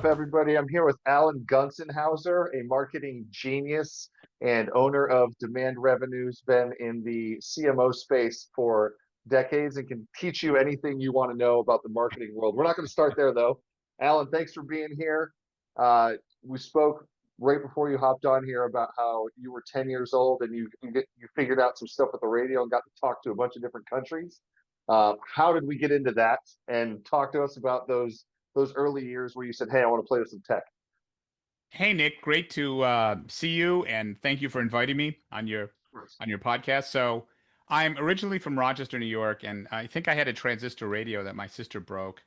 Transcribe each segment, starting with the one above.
everybody? I'm here with Alan Gonsenhauser, a marketing genius and owner of Demand Revenue's been in the CMO space for decades and can teach you anything you want to know about the marketing world. We're not going to start there, though. Alan, thanks for being here. Uh, we spoke right before you hopped on here about how you were 10 years old and you figured out some stuff with the radio and got to talk to a bunch of different countries. How did we get into that? And talk to us about those early years where you said, "Hey, I want to play with some tech." Hey Nick, great to see you, and thank you for inviting me on your podcast. So, I'm originally from Rochester, New York, and I think I had a transistor radio that my sister broke,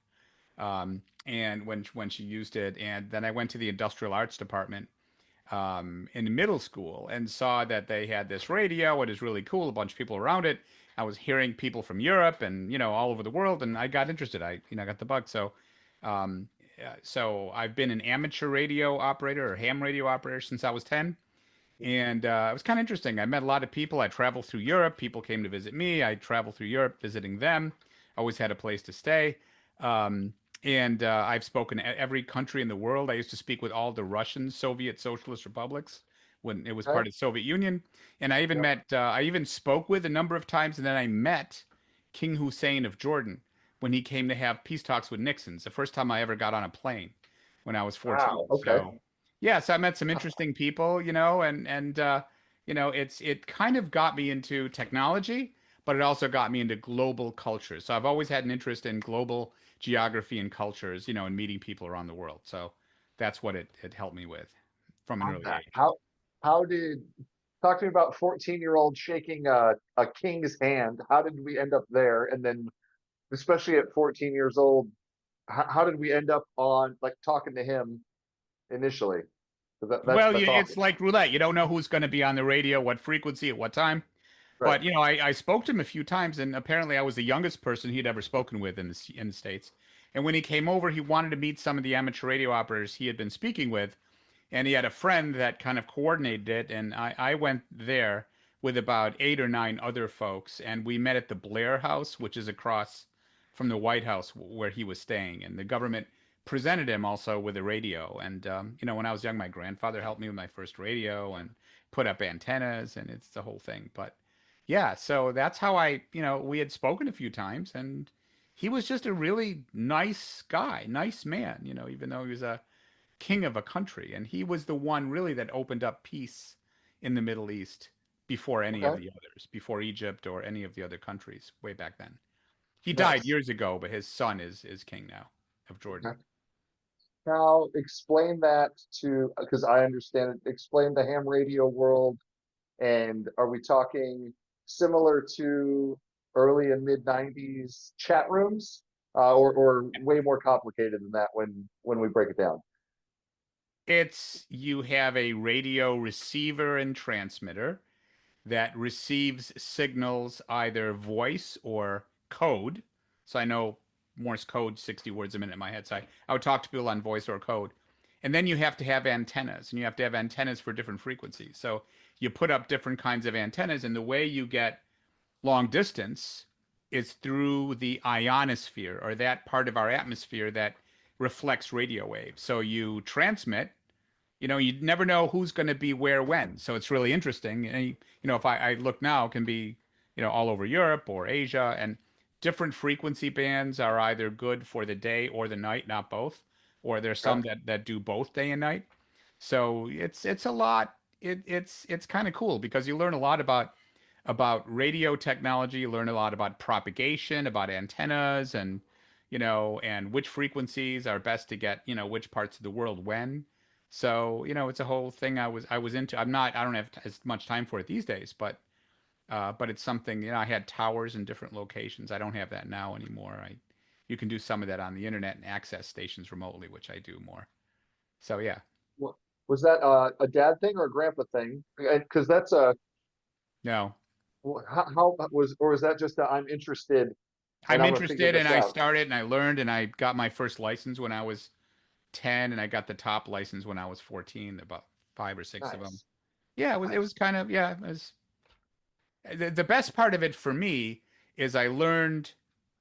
and when she used it, and then I went to the industrial arts department in middle school and saw that they had this radio. It is really cool. A bunch of people around it. I was hearing people from Europe and all over the world, and I got interested. I got the bug. So I've been an amateur radio operator or ham radio operator since I was 10. And it was kind of interesting. I met a lot of people. I traveled through Europe. People came to visit me. I traveled through Europe visiting them. Always had a place to stay. And I've spoken at every country in the world. I used to speak with all the Russian Soviet Socialist republics when it was Okay. part of the Soviet Union. And Yeah. I even spoke with a number of times. And then I met King Hussein of Jordan when he came to have peace talks with Nixon. It's the first time I ever got on a plane when I was 14. Wow. Okay. So I met some interesting people, it kind of got me into technology, but it also got me into global culture. So I've always had an interest in global geography and cultures, and meeting people around the world. So that's what it helped me with from an Love early that. age. How did talk to me about 14-year-old shaking a king's hand? How did we end up there? And then, especially at 14 years old, how did we end up on like talking to him initially? 'Cause Well, that's it's awesome. like roulette. You don't know who's going to be on the radio, what frequency, at what time. Right. But I spoke to him a few times, and apparently I was the youngest person he'd ever spoken with in the States. And when he came over, he wanted to meet some of the amateur radio operators he had been speaking with, and he had a friend that kind of coordinated it. And I went there with about 8 or 9 other folks, and we met at the Blair House, which is across from the White House where he was staying. And the government presented him also with a radio. And when I was young, my grandfather helped me with my first radio and put up antennas, and it's the whole thing. But yeah, so that's how we had spoken a few times, and he was just a really nice guy, nice man, even though he was a king of a country. And he was the one really that opened up peace in the Middle East before any of Okay. the others, before Egypt or any of the other countries way back then. He died Nice. years ago, but his son is king now of Jordan. Okay. Now explain that to because I understand it. Explain the ham radio world. And are we talking similar to early and mid 90s chat rooms, or way more complicated than that when we break it down? It's you have a radio receiver and transmitter that receives signals, either voice or code. So I know Morse code, 60 words a minute in my head. So I would talk to people on voice or code. And then you have to have antennas, and you have to have antennas for different frequencies. So you put up different kinds of antennas, and the way you get long distance is through the ionosphere, or that part of our atmosphere that reflects radio waves. So you transmit, you never know who's going to be where when. So it's really interesting. And, if I look now, it can be, all over Europe or Asia, and different frequency bands are either good for the day or the night, not both. Or there's Okay. some that do both day and night. So it's a lot. It's kind of cool because you learn a lot about radio technology. You learn a lot about propagation, about antennas, and which frequencies are best to get, which parts of the world when. So, it's a whole thing I was into. I don't have as much time for it these days, but it's something, I had towers in different locations. I don't have that now anymore. You can do some of that on the internet and access stations remotely, which I do more. So yeah, Wa- Was that a dad thing or a grandpa thing? Because that's a no, how was or is that just that I'm interested and I'm I'm gonna figure interested, and this I out? started and I learned, and I got my first license when I was 10, and I got the top license when I was 14, about 5 or 6 of them. Nice. Yeah, it was Nice. kind of, yeah, it was the best part of it for me is I learned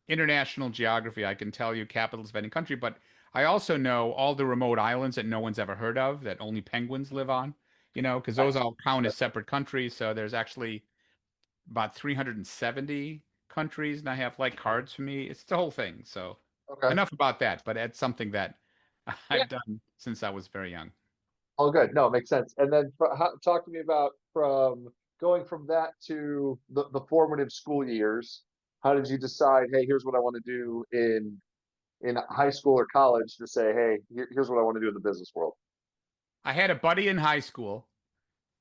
international geography. I can tell you capitals of any country, but I also know all the remote islands that no one's ever heard of that only penguins live on, because those Nice. all count as separate countries. So there's actually about 370 countries, and I have like cards for me. It's the whole thing. So Okay. enough about that, but it's something that Yeah. I've done since I was very young. All good. No, it makes sense. And then talk to me about from going from that to the formative school years. How did you decide, hey, here's what I want to do in high school or college to say, hey, here's what I want to do in the business world? I had a buddy in high school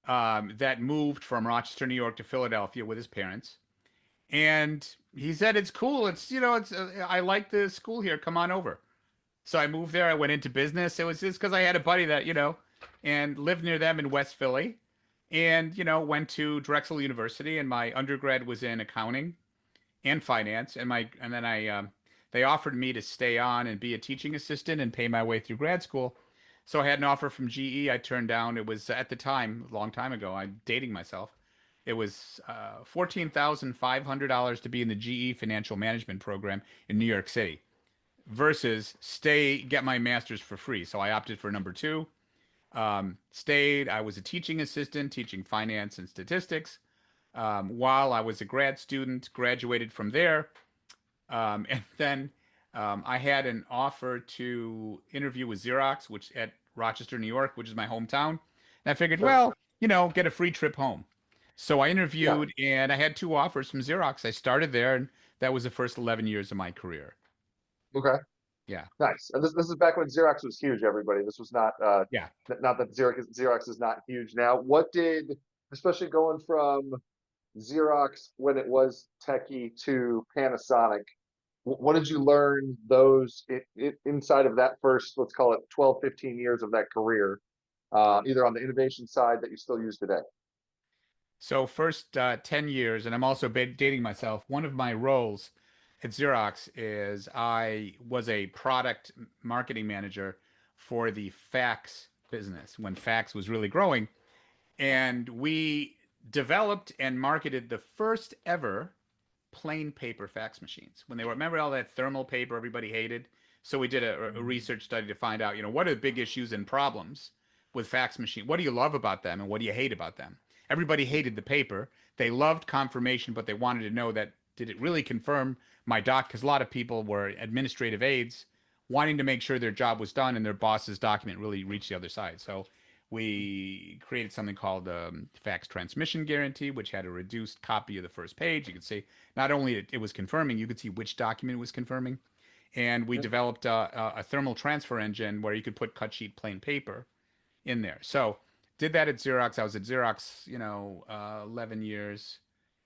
that moved from Rochester, New York to Philadelphia with his parents. And he said, it's cool. I like the school here. Come on over. So I moved there. I went into business. It was just because I had a buddy that, and lived near them in West Philly and, went to Drexel University and my undergrad was in accounting and finance. And then they offered me to stay on and be a teaching assistant and pay my way through grad school. So I had an offer from GE I turned down. It was at the time, a long time ago, I'm dating myself. It was $14,500 to be in the GE financial management program in New York City versus get my master's for free. So I opted for number two. Stayed. I was a teaching assistant, teaching finance and statistics while I was a grad student, graduated from there. And then I had an offer to interview with Xerox, which at Rochester, New York, which is my hometown. And I figured, Sure. well, get a free trip home. So I Yeah. interviewed and I had two offers from Xerox. I started there, and that was the first 11 years of my career. Okay. Yeah. Nice. And this is back when Xerox was huge, everybody. This was not Yeah. not that Xerox is not huge now. What did, especially going from Xerox when it was techie to Panasonic, what did you learn those inside of that first, let's call it 12, 15 years of that career, either on the innovation side that you still use today? So first 10 years, and I'm also dating myself. One of my roles at Xerox is I was a product marketing manager for the fax business when fax was really growing. And we developed and marketed the first ever plain paper fax machines. When they were, remember all that thermal paper everybody hated? So we did a research study to find out, what are the big issues and problems with fax machine? What do you love about them and what do you hate about them? Everybody hated the paper. They loved confirmation, but they wanted to know that did it really confirm my doc? Because a lot of people were administrative aides wanting to make sure their job was done and their boss's document really reached the other side. So we created something called fax transmission guarantee, which had a reduced copy of the first page. You could see not only it was confirming, you could see which document it was confirming. And we Yeah. developed a thermal transfer engine where you could put cut sheet plain paper in there. So did that at Xerox. I was at Xerox, 11 years.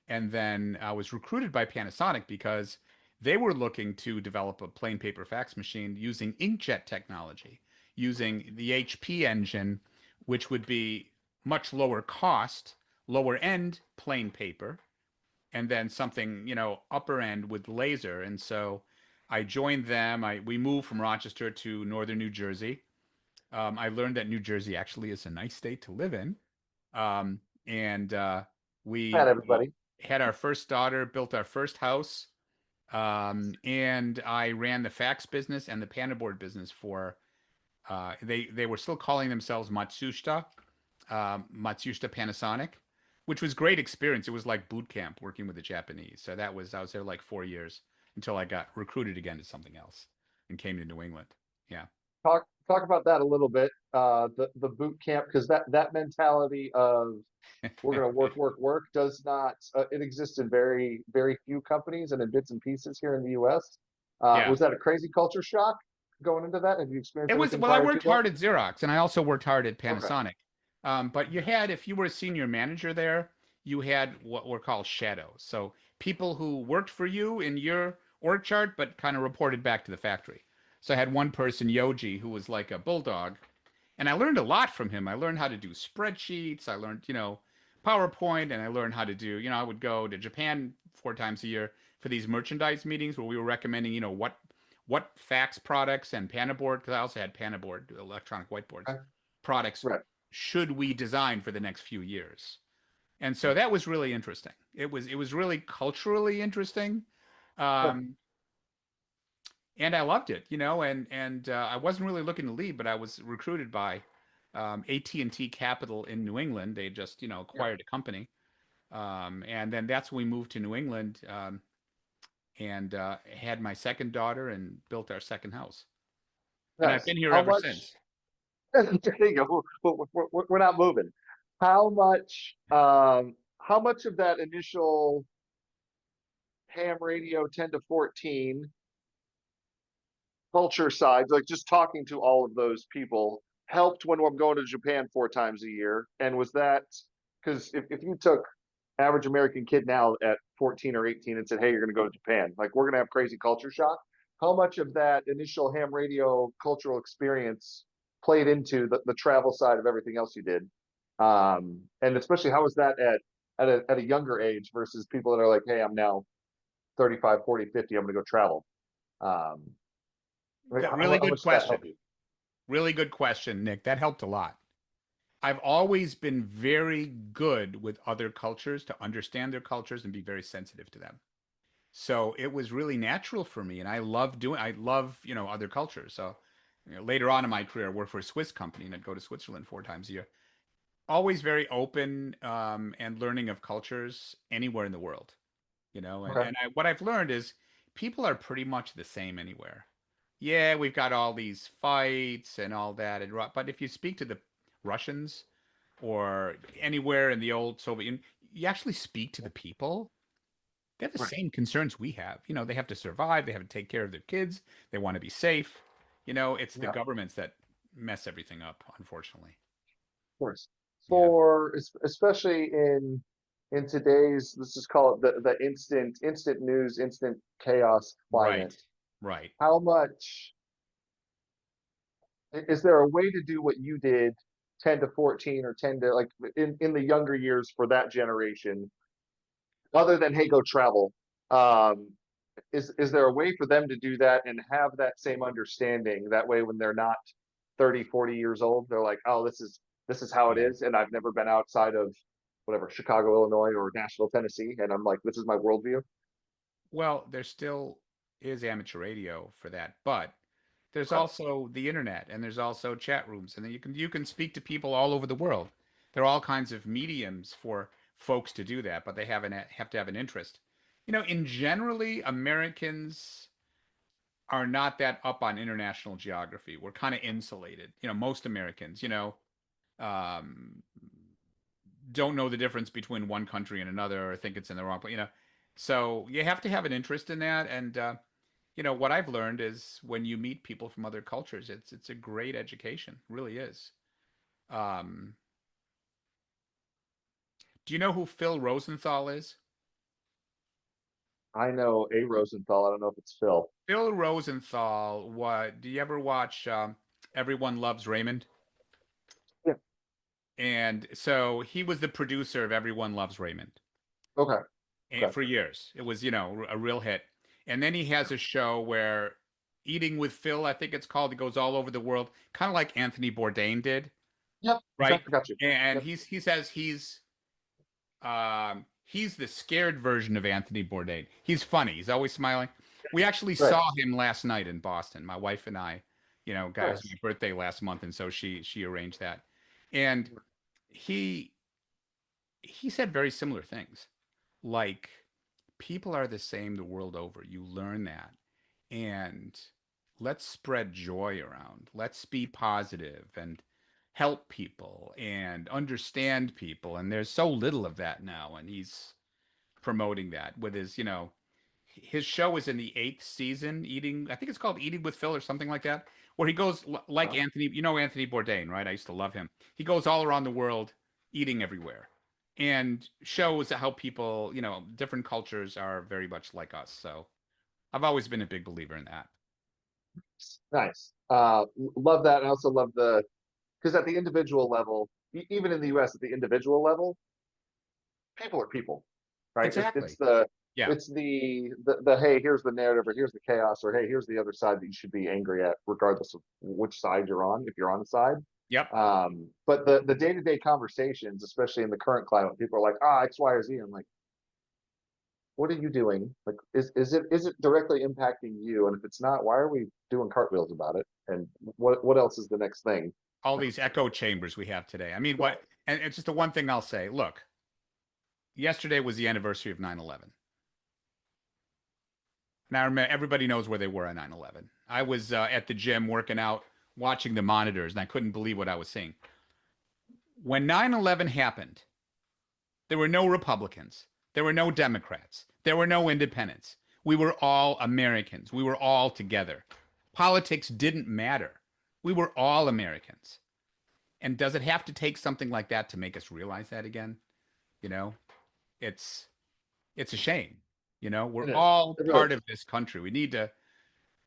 And then I was recruited by Panasonic because they were looking to develop a plain paper fax machine using inkjet technology, using the HP engine, which would be much lower cost, lower end plain paper, and then something, upper end with laser. And so I joined them. We moved from Rochester to northern New Jersey. I learned that New Jersey actually is a nice state to live in. And Not we everybody. had our first daughter, built our first house, and I ran the fax business and the Panaboard business for. They were still calling themselves Matsushita Panasonic, which was great experience. It was like boot camp working with the Japanese. So I was there like 4 years until I got recruited again to something else and came to New England. Yeah. Talk about that a little bit. The boot camp, because that mentality of we're going to work does not it exists in very very few companies and in bits and pieces here in the US. Yeah. Was that a crazy culture shock going into that? Have you experienced It was, anything well, I prior to worked that? hard at Xerox and I also worked hard at Okay. Panasonic. But if you were a senior manager there, you had what were called shadows. So people who worked for you in your org chart, but kind of reported back to the factory. So I had one person, Yoji, who was like a bulldog. And I learned a lot from him. I learned how to do spreadsheets. I learned, PowerPoint, and I learned how to do, I would go to Japan 4 times a year for these merchandise meetings where we were recommending, what fax products and Panaboard, because I also had Panaboard, electronic whiteboards, Okay. products Right. should we design for the next few years. And so that was really interesting. It was really culturally interesting. Sure. Um, and I loved it, and I wasn't really looking to leave, but I was recruited by AT&T Capital in New England. They just, Yeah. acquired a company, and then that's when we moved to New England, and had my second daughter and built our second house. And I've Nice. been here How ever much? since. There you go. We're not moving. How much of that initial ham radio 10 to 14 culture side, like just talking to all of those people, helped when I'm going to Japan 4 times a year? And was that because if you took average American kid now at 14 or 18 and said, hey, you're going to go to Japan, like we're going to have crazy culture shock. How much of that initial ham radio cultural experience played into the travel side of everything else you did? And especially how was that at a younger age versus people that are like, hey, I'm now 35, 40, 50, I'm going to go travel. Um, like That how, really how good much did that help question. you? Really good question, Nick. That helped a lot. I've always been very good with other cultures to understand their cultures and be very sensitive to them. So it was really natural for me, and I love, other cultures. So, later on in my career, I worked for a Swiss company, and I'd go to Switzerland 4 times a year. Always very open, and learning of cultures anywhere in the world, and, Okay. what I've learned is people are pretty much the same anywhere. Yeah, we've got all these fights and all that, but if you speak to the Russians or anywhere in the old Soviet Union, you actually speak to the people. They have the Right. same concerns we have. They have to survive, they have to take care of their kids, they want to be safe. It's the Yeah, of governments that mess everything up, unfortunately. course. Yeah. Especially in today's, let's just call it the instant news, instant chaos Right. climate. Right. How much is there a way to do what you did 10 to 14 or 10 to like in the younger years for that generation, other than hey, go travel? Um, is there a way for them to do that and have that same understanding that way when they're not 30, 40 years old, they're like, oh, this is how it Yeah. is, and I've never been outside of whatever Chicago, Illinois, or Nashville, Tennessee, and I'm like, this is my worldview. Well, there still is amateur radio for that, but there's Okay. also the internet, and there's also chat rooms, and then you can speak to people all over the world. There are all kinds of mediums for folks to do that, but they have to have an interest. In generally, Americans are not that up on international geography. We're kind of insulated. Most Americans, um, don't know the difference between one country and another, or think it's in the wrong place. So you have to have an interest in that. And what I've learned is when you meet people from other cultures, it's a great education, really is. Um, do you know who Phil Rosenthal is? I know a Rosenthal. I don't know if it's Phil. Phil Rosenthal. What? Do you ever watch Everyone Loves Raymond? Yeah. And so he was the producer of Everyone Loves Raymond, Okay. and Okay. for years. It was, a real hit. And then he has a show where Eating with Phil, I think it's called. It goes all over the world, kind of like Anthony Bourdain did, Yep. Okay. right? I got you. And Yep. he says he's the scared version of Anthony Bourdain. He's funny. He's always smiling. We actually Right. saw him last night in Boston. My wife and I, guys, it was Nice. my birthday last month, and so she arranged that. And he he said very similar things. Like, people are the same the world over. You learn that. And let's spread joy around. Let's be positive and help people and understand people. And there's so little of that now. And he's promoting that with his show is in the eighth season, I think it's called Eating with Phil or something like that, where he goes like Uh, Anthony, Anthony Bourdain, right? I used to love him. He goes all around the world eating everywhere and shows how people, different cultures are very much like us. So I've always been a big believer in that. nice. Love that. And I also love because at the individual level, even in the US, at the individual level, people are people, right? It, it's Exactly. the Yeah. it's the hey, here's the narrative, or here's the chaos, or hey, here's the other side that you should be angry at, regardless of which side you're on, if you're on the side. Yep. But the day-to-day conversations, especially in the current climate, people are like, ah, X, Y, or Z. I'm like, what are you doing? Like, is it directly impacting you? And if it's not, why are we doing cartwheels about it? And what else is the next thing? All these echo chambers we have today. I mean, what, and it's just the one thing I'll say. Look, yesterday was the anniversary of 9/11. Now, remember, everybody knows where they were on 9/11. I was at the gym working out, watching the monitors, and I couldn't believe what I was seeing. When 9/11 happened, there were no Republicans. There were no Democrats. There were no independents. We were all Americans. We were all together. Politics didn't matter. We were all Americans. And does it have to take something like that to make us realize that again? You know, it's it's a shame. We're It is. all It really part is. of this country. We need to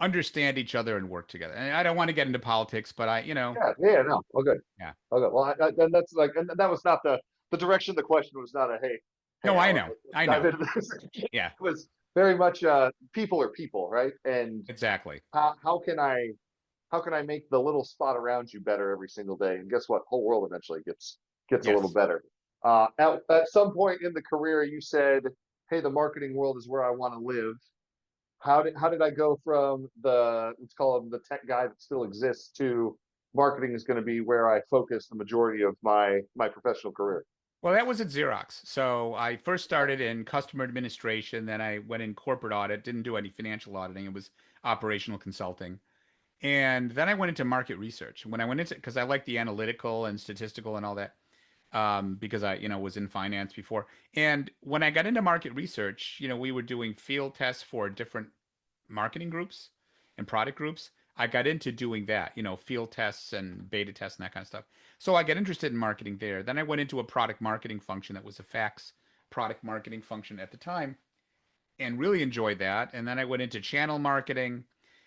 understand each other and work together. And I don't want to get into politics, but Yeah, yeah, no. Oh, good. yeah. Okay. Well, and that's like, and that was not the direction. The question was not a, hey, No, I Alan, know. let's I dive know. into this. It Yeah, was very much people are people, right? And exactly. how can I make the little spot around you better every single day? And guess what? Whole world eventually gets a little Yes. better. At some point in the career, you said, "Hey, the marketing world is where I want to live." How did I go from the, let's call him the tech guy that still exists, to marketing is going to be where I focus the majority of my professional career? Well, that was at Xerox. So I first started in customer administration, then I went in corporate audit, didn't do any financial auditing. It was operational consulting. And then I went into market research. When I went into, because I like the analytical and statistical and all that, because I, was in finance before. And when I got into market research, we were doing field tests for different marketing groups and product groups. I got into doing that, field tests and beta tests and that kind of stuff. So I got interested in marketing there. Then I went into a product marketing function that was a fax product marketing function at the time and really enjoyed that. And then I went into channel marketing.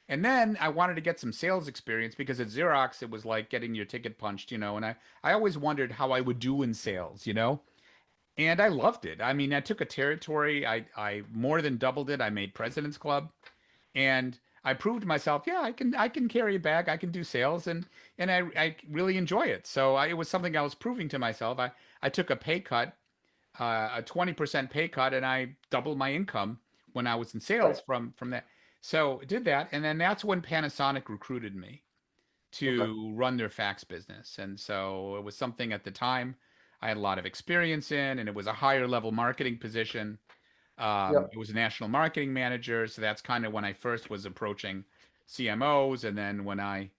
And then I wanted to get some sales experience because at Xerox, it was like getting your ticket punched, and I always wondered how I would do in sales. And I loved it. I mean, I took a territory, I more than doubled it. I made President's Club and I proved to myself, yeah, I can carry a bag, I can do sales, and I really enjoy it. So it was something I was proving to myself. I took a pay cut, a 20% pay cut, and I doubled my income when I was in Right. sales from that. So I did that, and then that's when Panasonic recruited me Okay. to run their fax business. And so it was something at the time I had a lot of experience in, and it was a higher level marketing position. Yep. It was a national marketing manager, so that's kind of when I first was approaching CMOs, and then when I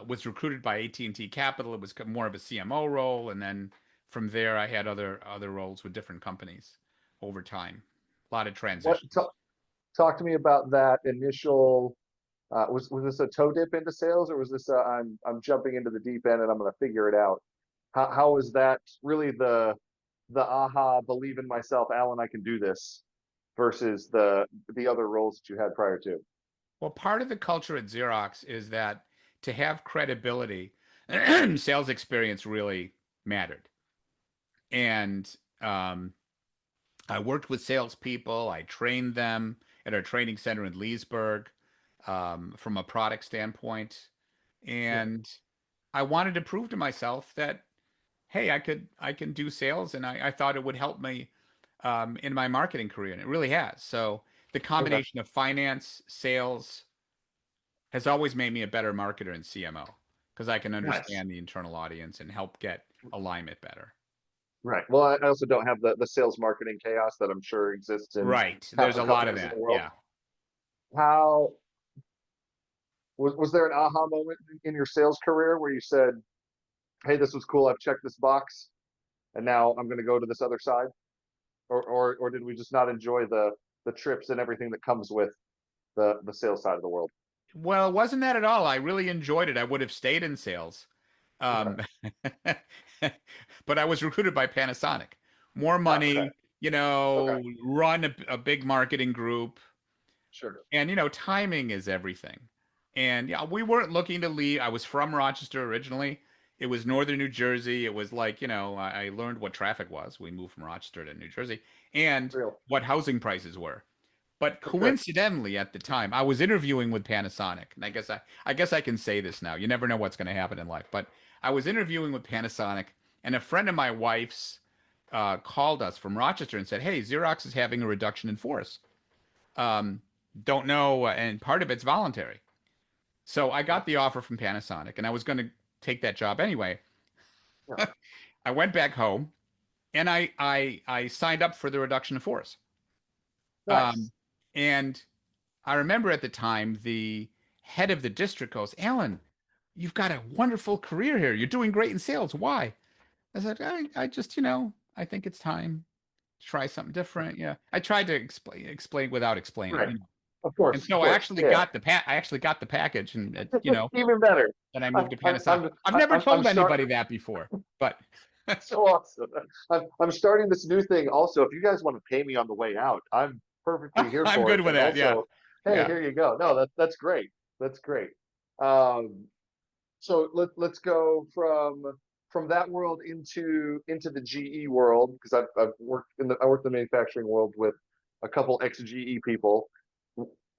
was recruited by AT&T Capital, it was more of a CMO role, and then from there I had other roles with different companies over time. A lot of What transitions. talk to me about that initial. Was this a toe dip into sales, or was this I'm jumping into the deep end and I'm going to figure it out? How is that really the aha, believe in myself, Alan, I can do this, versus the other roles that you had prior to? Well, part of the culture at Xerox is that to have credibility, sales experience really mattered. And I worked with salespeople. I trained them at our training center in Leesburg from a product standpoint, Yeah. and I wanted to prove to myself that hey, I can do sales, and I thought it would help me in my marketing career, and it really has. So the Okay. combination of finance, sales has always made me a better marketer and CMO because I can Nice. understand the internal audience and help get alignment better. Right. Well, I also don't have the sales marketing chaos that I'm sure exists in Right. half There's the a lot of companies in that. the world. Yeah. How was there an aha moment in your sales career where you said, "Hey, this was cool. I've checked this box, and now I'm going to go to this other side," or did we just not enjoy the trips and everything that comes with the sales side of the world? Well, it wasn't that at all. I really enjoyed it. I would have stayed in sales. Okay. Um, but I was recruited by Panasonic. More Okay. money, Okay. run a big marketing group. Sure. And timing is everything. And yeah, we weren't looking to leave. I was from Rochester originally. It was northern New Jersey. It was like, I learned what traffic was. We moved from Rochester to New Jersey and Real. what housing prices were. But Okay. coincidentally, at the time, I was interviewing with Panasonic, and I guess I can say this now. You never know what's going to happen in life, but I was interviewing with Panasonic, and a friend of my wife's called us from Rochester and said, "Hey, Xerox is having a reduction in force. Um, don't know, and part of it's voluntary." So I Yeah. got the offer from Panasonic, and I was going to take that job anyway. Yeah. I went back home and I signed up for the reduction in force. Um, Nice. and I remember at the time the head of the district goes, "Alan, you've got a wonderful career here. You're doing great in sales. Why?" I said, I just, I think it's time to try something different. Yeah. I tried to explain without explaining, Right. And Of so course. Yeah. I actually got the package and, Even better. then I I, moved to I'm, Panasonic. I'm, I've never I'm told start. anybody that before, but So awesome. I'm starting this new thing also. If you guys want to pay me on the way out, I'm perfectly here I'm for it. good with And that. Yeah. also, hey, Yeah. here you go. No, that's great. That's great. Um, so let's go from that world into the GE world because I've worked I worked in the manufacturing world with a couple ex-GE people.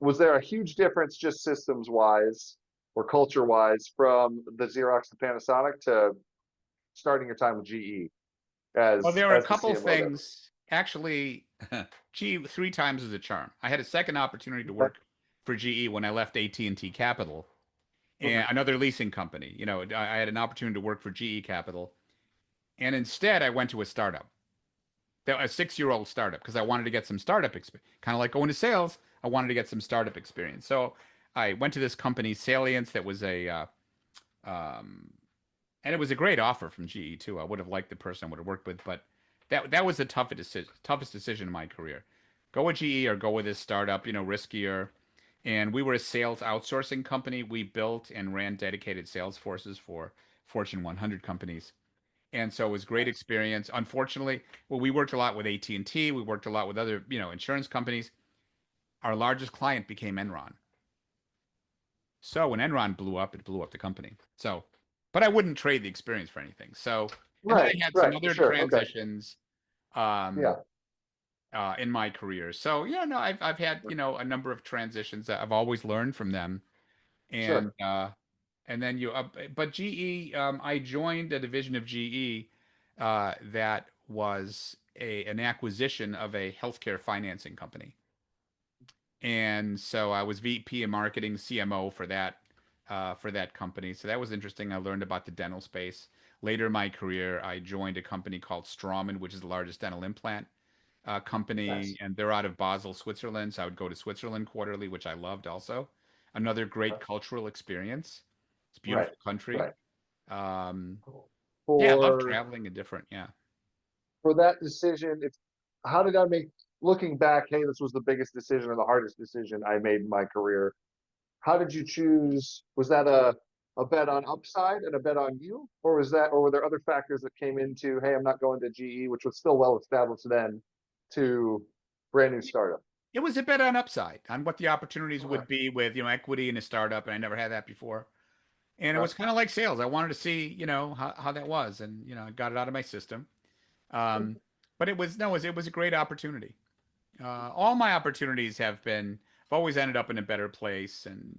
Was there a huge difference just systems wise or culture wise from the Xerox to Panasonic to starting your time with GE Well, there were a as the couple CMO there? things actually. G three times is a charm. I had a second opportunity to Okay. work for GE when I left AT&T Capital Okay. and another leasing company. I had an opportunity to work for GE Capital, and instead I went to a startup, a 6-year-old startup, because I wanted to get some startup experience. Kind of like going to sales, I wanted to get some startup experience. So I went to this company, Salience, that was um, and it was a great offer from GE too. I would have liked the person I would have worked with, but that was the toughest decision in my career. Go with GE or go with this startup, riskier. And we were a sales outsourcing company. We built and ran dedicated sales forces for Fortune 100 companies. And so it was great Nice. experience. Unfortunately, well, we worked a lot with AT&T. We worked a lot with other, insurance companies. Our largest client became Enron. So when Enron blew up, it blew up the company. So, but I wouldn't trade the experience for anything. So, and then Right. I had some Right. For other sure. Okay. transitions um, Yeah. in my career. So, yeah, no, I've had, a number of transitions that I've always learned from them. And Sure. then but GE, I joined a division of GE that was an acquisition of a healthcare financing company. And so I was VP of marketing, CMO for that company. So that was interesting. I learned about the dental space. Later in my career, I joined a company called Straumann, which is the largest dental implant company, Nice. and they're out of Basel, Switzerland. So I would go to Switzerland quarterly, which I loved also. Another great Okay. cultural experience. It's a Right. beautiful country. Right. Um, yeah, I love For traveling and different. Yeah. for that decision, it's how did I make looking back, hey, this was the biggest decision or the hardest decision I made in my career. How did you choose? Was that a bet on upside and a bet on you? Or were there other factors that came into, hey, I'm not going to GE, which was still well established then, to brand new startup? It was a bet on upside on what the opportunities Okay. would be with, equity in a startup, and I never had that before. And it Okay. was kind of like sales. I wanted to see, how that was, and I got it out of my system. Um, but it was no, it was a great opportunity. All my opportunities I've always ended up in a better place, and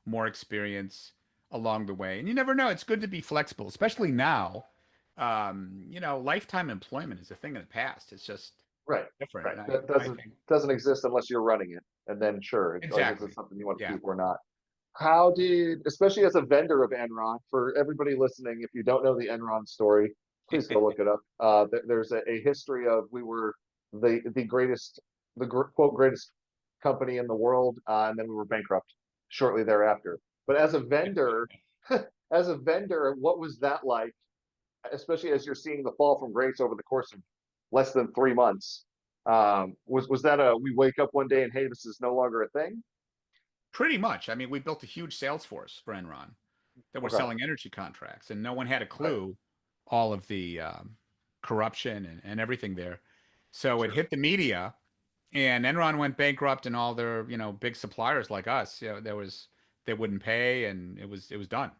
more experience along the way. And you never know. It's good to be flexible, especially now. Lifetime employment is a thing of the past. It's just Right. different, Right. and That I think doesn't exist unless you're running it. And then sure, like is it exactly, something you want to yeah. keep or not? How did, especially as a vendor of Enron, for everybody listening, if you don't know the Enron story, please go look it up. There's a history of we were the greatest, quote greatest company in the world, and then we were bankrupt shortly thereafter. But as a vendor, as a vendor, what was that like? Especially as you're seeing the fall from grace over the course of less than 3 months. Was that a we wake up one day and hey, this is no longer a thing? Pretty much. I mean, we built a huge sales force for Enron that were Okay, selling energy contracts, and no one had a right, clue all of the corruption and everything there. So it sure. hit the media, and Enron went bankrupt, and all their big suppliers like us, they wouldn't pay, and it was done.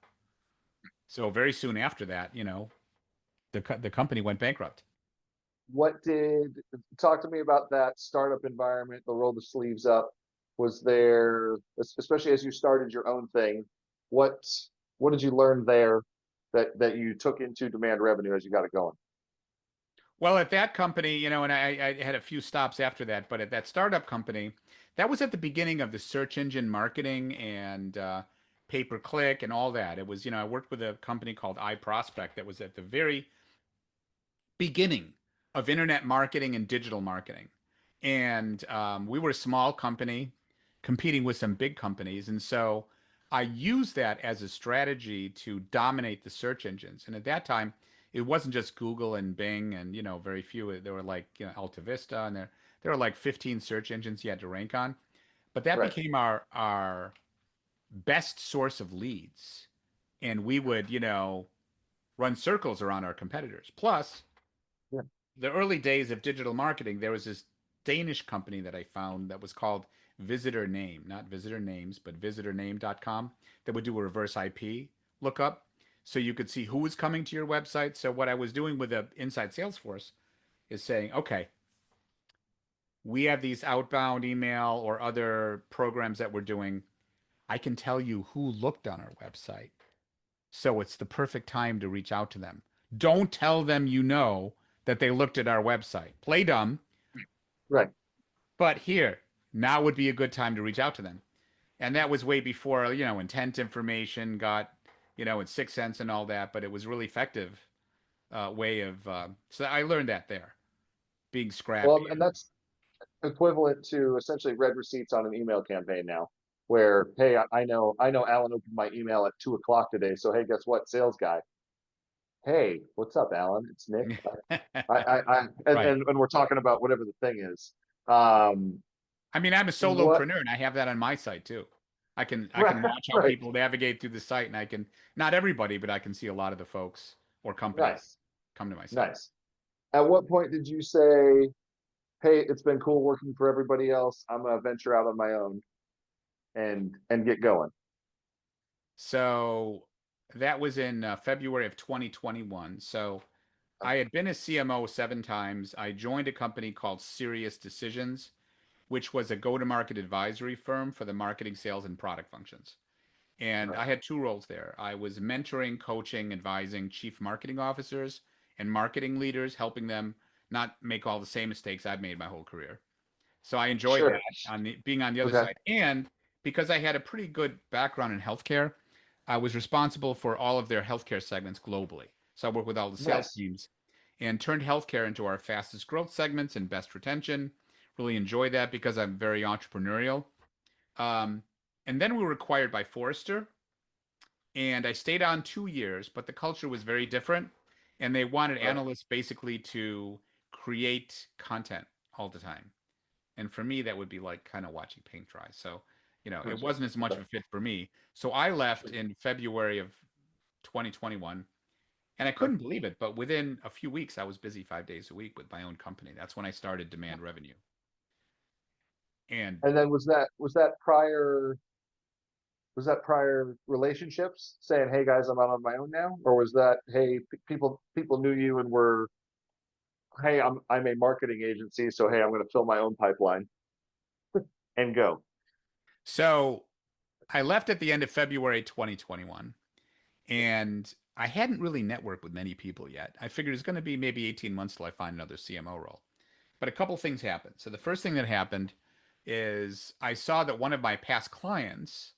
So very soon after that, the company went bankrupt. What did talk to me about that startup environment, the roll the sleeves up? Was there, especially as you started your own thing, what what did you learn there that you took into demand revenue as you got it going? Well, at that company, and I had a few stops after that, but at that startup company, that was at the beginning of the search engine marketing and pay per click and all that. It was, I worked with a company called iProspect that was at the very beginning of internet marketing and digital marketing. And we were a small company competing with some big companies. And so I used that as a strategy to dominate the search engines. And at that time, it wasn't just Google and Bing and, very few. There were like, Alta Vista and there were like 15 search engines you had to rank on. But that Right. became our best source of leads. And we would, run circles around our competitors. Plus, Yeah. the early days of digital marketing, there was this Danish company that I found that was called Visitor Name, not Visitor Names, but visitorname.com, that would do a reverse IP lookup. So you could see who was coming to your website. So what I was doing with the inside Salesforce is saying, okay, we have these outbound email or other programs that we're doing. I can tell you who looked on our website. So it's the perfect time to reach out to them. Don't tell them that they looked at our website. Play dumb, Right. but here, now would be a good time to reach out to them. And that was way before, intent information got, in 6 cents and all that, but it was really effective way of, so I learned that there, being scrappy. Well, and that's equivalent to essentially red receipts on an email campaign now, where, hey, I know Alan opened my email at 2 o'clock today, so hey, guess what, sales guy? Hey, what's up, Alan? It's Nick. And, Right. and we're talking about whatever the thing is. Um, I mean, I'm a what? solopreneur and I have that on my site too. I can Right, watch how right, people navigate through the site and I can, not everybody, but I can see a lot of the folks or companies nice, come to my site. nice. At what point did you say, hey, it's been cool working for everybody else. I'm gonna venture out on my own and get going? So that was in February of 2021. So I had been a CMO 7 times. I joined a company called Serious Decisions, which was a go-to-market advisory firm for the marketing, sales, and product functions. And Right, I had two roles there. I was mentoring, coaching, advising chief marketing officers and marketing leaders, helping them not make all the same mistakes I've made my whole career. So I enjoyed sure, that being on the other okay, side. And because I had a pretty good background in healthcare, I was responsible for all of their healthcare segments globally. So I worked with all the sales nice, teams and turned healthcare into our fastest growth segments and best retention. Really enjoyed that because I'm very entrepreneurial. Um, and then we were acquired by Forrester, and I stayed on 2 years, but the culture was very different, and they wanted right, analysts basically to create content all the time. And for me, that would be like kind of watching paint dry. So, it wasn't as much okay. of a fit for me. So I left in February of 2021, and I Okay. couldn't believe it. But within a few weeks, I was busy 5 days a week with my own company. That's when I started Demand Revenue. And And then was that prior relationships saying, hey guys, I'm out on my own now? Or was that, hey, people knew you and were, hey, I'm a marketing agency, so hey, I'm gonna fill my own pipeline and go. so I left at the end of February 2021, and I hadn't really networked with many people yet. I figured it's going to be maybe 18 months till I find another CMO role. But a couple things happened. So the first thing that happened is I saw that one of my past clients,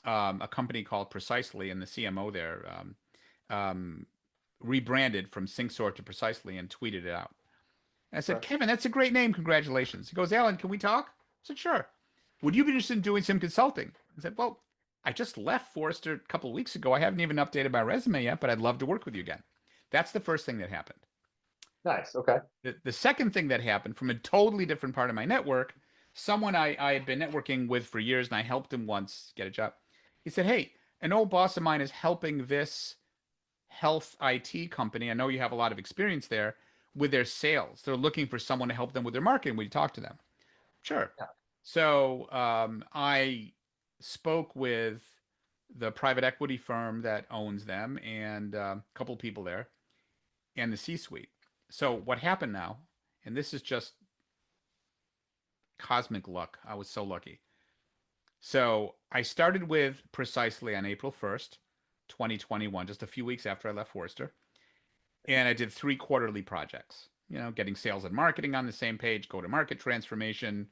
a company called Precisely, and the CMO there um, rebranded from SyncSort to Precisely and tweeted it out. And I said, Okay. Kevin, that's a great name. Congratulations. He goes, Alan, can we talk? I said, sure. Would you be interested in doing some consulting? I said, well, I just left Forrester a couple of weeks ago. I haven't even updated my resume yet, but I'd love to work with you again. That's the first thing that happened. Nice. Okay. The second thing that happened from a totally different part of my network, someone I had been networking with for years, and I helped him once get a job. He said, hey, an old boss of mine is helping this health IT company. I know you have a lot of experience there with their sales. They're looking for someone to help them with their marketing. Will you talk to them? Sure. Yeah. So I spoke with the private equity firm that owns them and a couple of people there and the C-suite. So what happened now, and this is just cosmic luck. I was so lucky. So I started with Precisely on April 1st, 2021, just a few weeks after I left Forrester. And I did 3 quarterly projects. getting sales and marketing on the same page, go to market transformation,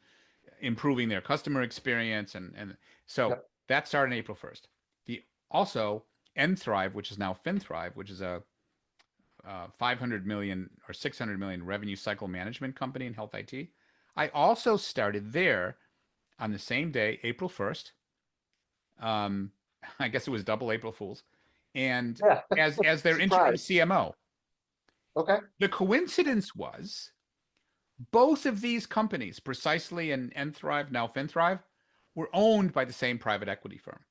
improving their customer experience, and so Yep. that started on April 1st. The also nThrive, which is now FinThrive, which is a 500 million or 600 million revenue cycle management company in health IT. I also started there on the same day, April 1st. Um, I guess it was double April Fools, and Yeah. as their interim Surprise. CMO. Okay. The coincidence was both of these companies, Precisely and nThrive, now FinThrive, were owned by the same private equity firm.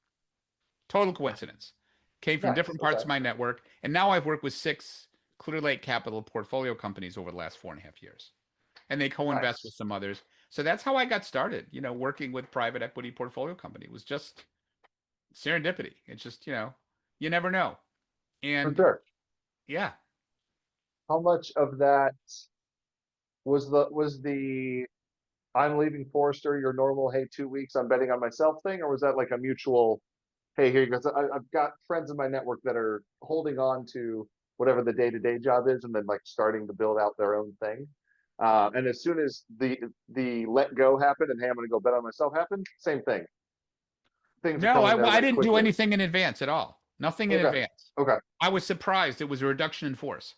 Total coincidence. Came from Nice. different parts Okay. of my network, and now I've worked with 6 Clear Lake Capital portfolio companies over the last 4.5 years, and they co-invest with Nice. some others. So that's how I got started. Working with private equity portfolio company. It was just serendipity. It's just you never know. For And sure. yeah, How much of that was the I'm leaving Forrester, your normal, hey, 2 weeks, I'm betting on myself thing, or was that like a mutual, hey, here you go. So I've got friends in my network that are holding on to whatever the day-to-day job is, and then like starting to build out their own thing. And as soon as the let go happened, and hey, I'm going to go bet on myself happened, same thing. Things are no, coming I, their I way didn't do quickly. anything in advance at all. Nothing in Okay. advance. Okay. I was surprised. It was a reduction in force.